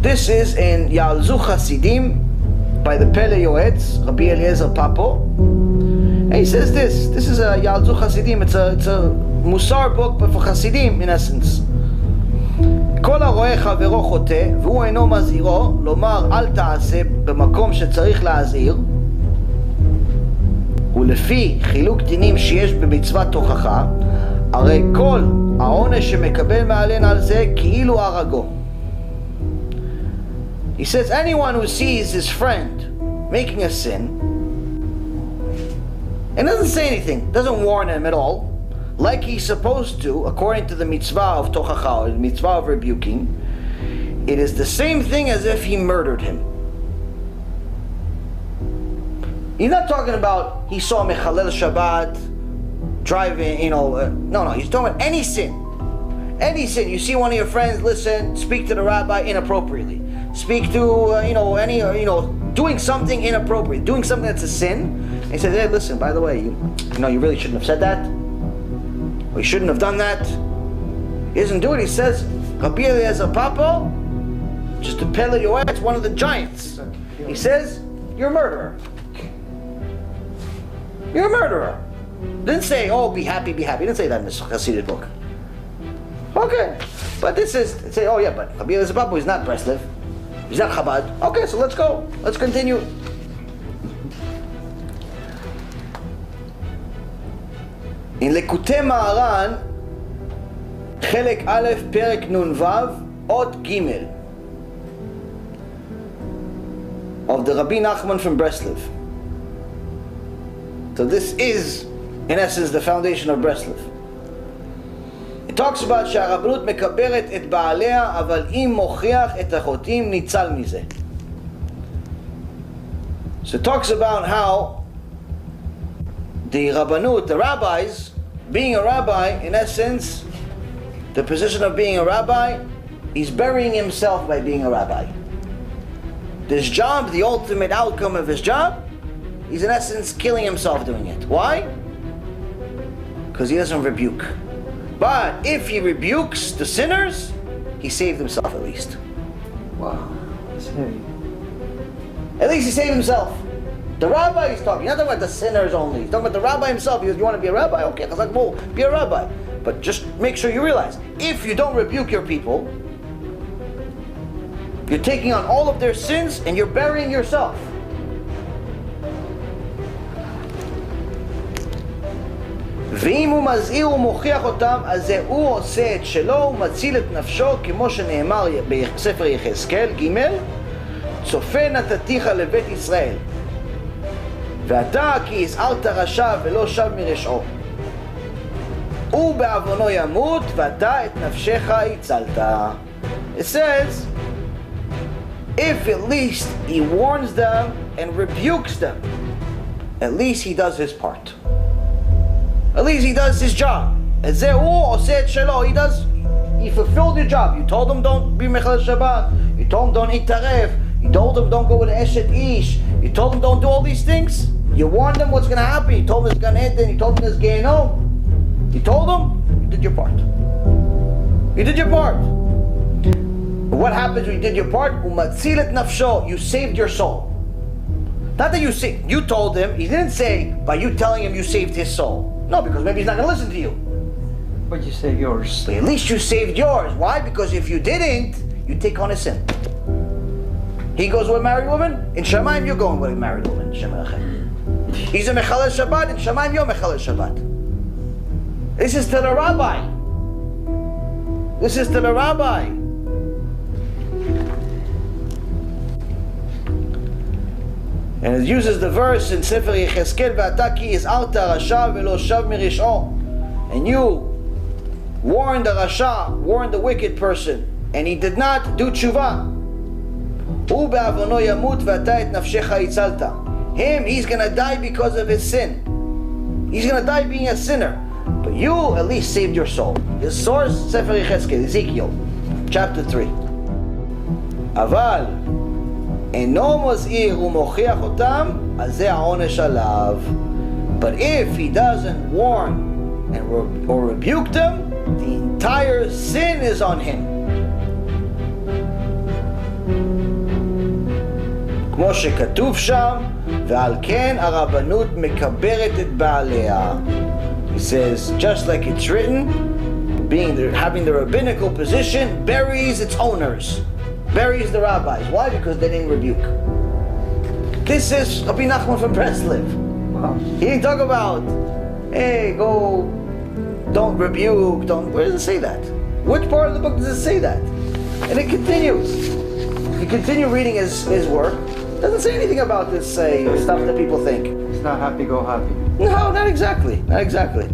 This is in Yalzu Chasidim by the PELE YOETZ, Rabbi Eliezer Papo. And he says this is a Yalzu Chasidim, it's a Musar book, but for Chasidim in essence. כל הרואה חברו חוטא והוא אינו מזהירו, לומר אל תעשה במקום שצריך להזהיר, ולפי חילוק דינים שיש במצוות תוכחה, הרי כל העונש שמקבל מעלן על זה כאילו הרגו. He says anyone who sees his friend making a sin and doesn't say anything, doesn't warn him at all, like he's supposed to, according to the mitzvah of tochacha, or the mitzvah of rebuking, it is the same thing as if he murdered him. He's not talking about he saw Mechalel Shabbat driving, no, he's talking about any sin. Any sin. You see one of your friends, listen, speak to the rabbi inappropriately. Speak to, doing something inappropriate, doing something that's a sin. And he says, hey, listen, by the way, you really shouldn't have said that. Or you shouldn't have done that. He doesn't do it. He says, Rabbi Eliezer Papo, just to PELE YOETZ, one of the giants. He says, you're a murderer. You're a murderer. Didn't say, oh, be happy, be happy. He didn't say that in this Hasidic book. Okay. But this is, say, oh yeah, but Rabbi Eliezer Papo is not Breslev. He's not Chabad. Okay, so let's go. Let's continue. In Lekutei Maharan, חלק א', פרק נ"ו, אות ג' of the Rabbi Nachman from Breslev. So this is, in essence, the foundation of Breslev. It talks about שהרבנות מקברת את בעליה, אבל אם מוכיח את החוטאים ניצל מזה. So it talks about how the Rabbanut, the rabbis, being a rabbi, in essence, the position of being a rabbi, he's burying himself by being a rabbi. This job, the ultimate outcome of his job, he's in essence killing himself doing it. Why? Because he doesn't rebuke. But if he rebukes the sinners, he saved himself at least. Wow, that's heavy. At least he saved himself. The rabbi is talking, not talking about the sinners only. He's talking about the rabbi himself. He goes, you want to be a rabbi? Okay, be a rabbi. But just make sure you realize, if you don't rebuke your people, you're taking on all of their sins and you're burying yourself. ואם הוא מזהיר ומוכיח אותם, אז זה הוא עושה את שלו ומציל את נפשו, כמו שנאמר בספר יחזקאל ג' צופה נתתיך לבית ישראל. ואתה כי הזהרת רשע ולא שב מרשעו. הוא בעוונו ימות ואתה את נפשך הצלת. It says, if at least he warns them and rebukes them, at least he does his part. At least he does his job. זה הוא עושה את שלו. He fulfilled your job. You told him don't be mechal Shabbat. You told him don't eat taref. You told him don't go with Eshet Ish. You told him don't do all these things. You warned them what's going to happen. You told him it's going to end. You told him it's going home. You told him, you did your part. You did your part. But what happens when you did your part? Umatzil et nafsho. You saved your soul. Not that you told him. He didn't say by you telling him you saved his soul. No, because maybe he's not going to listen to you. But you saved yours. But at least you saved yours. Why? Because if you didn't, you take on a sin. He goes with a married woman. In Shamayim, you're going with a married woman. He's a Mechalel Shabbat. In Shamayim, you're Mechalel Shabbat. This is to the rabbi. This is to the rabbi. And it uses the verse in Sefer Yechezkel, "Ve'ata ki izarta rasha ve'lo shav mirish'o." And you warned the rasha, warned the wicked person, and he did not do tshuva. Hu be'avono yamut ve'ata et nafshecha itzalta. Him, he's going to die because of his sin. He's going to die being a sinner. But you at least saved your soul. His source, Sefer Yechezkel, Ezekiel, chapter 3. אבל אינו מזהיר ומוכיח אותם, אז זה העונש עליו. But if he doesn't warn or rebuke them, the entire sin is on him. כמו שכתוב שם, ועל כן הרבנות מקברת את בעליה. He says, just like it's written, having the rabbinical position buries its owners, buries the rabbis. Why? Because they didn't rebuke. This is Rabbi Nachman from Breslev. Wow. He didn't talk about, hey, go, don't rebuke, don't. Where does it say that? Which part of the book does it say that? And it continues. You continue reading his work. It doesn't say anything about this stuff that people think. It's not happy, go happy. No, not exactly. Not exactly.